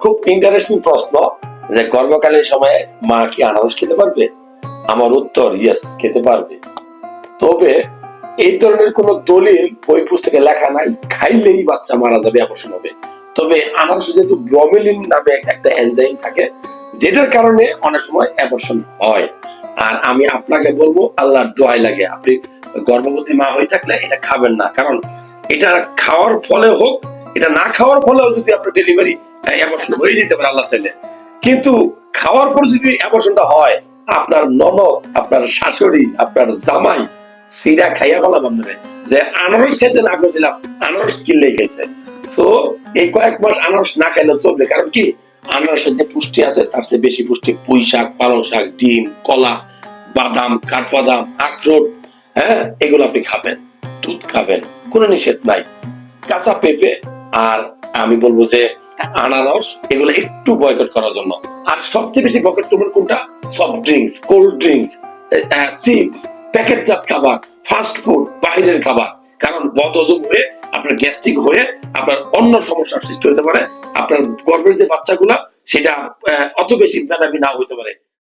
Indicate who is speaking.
Speaker 1: খুব ইন্টারেস্টিং প্রশ্ন যে গর্ভকালীন সময়ে মা কি আনারস খেতে পারবে? আমার উত্তর ইয়েস, খেতে পারবে। তবে এই ধরনের কোন দলিল বই পুস্তকে লেখা নাই খাইলেই বাচ্চা মারা যাবে, অপারেশন হবে। তবে আনারসে যেহেতু ব্রমিলিন নামে একটা এনজাইম থাকে, যেটার কারণে অনেক সময় অ্যাবর্শন হয়। আর আমি আপনাকে বলবো, আল্লাহর দোয়াই লাগে, আপনি গর্ভবতী মা হয়ে থাকলে এটা খাবেন না। কারণ এটা খাওয়ার ফলে হোক, এটা না খাওয়ার ফলেও যদি আপনার ডেলিভারি অ্যাবর্শন হয়ে যেতে পারে আল্লাহ চাইলে। কিন্তু খাওয়ার পর যদি অ্যাবর্শনটা হয়, আপনার ননদ, আপনার শাশুড়ি, আপনার জামাই সিরা খাইয়া বললাম আপনাদের যে আনারস খেতে না করছিলাম, আনারস কিনলেই খাইছে। তো এই কয়েক মাস আনারস না খাইলেও চলবে। কারণ কি, আনারসের যে পুষ্টি আছে তার চেয়ে বেশি পুষ্টি পুঁই শাক, পালং শাক, ডিম, কলা, বাদাম, কাঠবাদাম, আখরোট, হ্যাঁ, এগুলো আপনি খাবেন। দুধ খাবেন, কোনো নিষেধ নাই। কাঁচা পেঁপে আর আমি বলবো যে আনারস, এগুলো একটু বয়কট করার জন্য। আর সবচেয়ে বেশি বয়কট করবেন কোনটা? Soft drinks, cold drinks, chips, প্যাকেটজাত খাবার, ফাস্ট ফুড, বাহিরের খাবার। কারণ বদহজম হয়ে আপনার গ্যাস্ট্রিক হয়ে আপনার অন্য সমস্যার সৃষ্টি হতে পারে। আপনার গর্ভের যে বাচ্চাগুলা, সেটা অত বেশি মেধাবী না হতে পারে।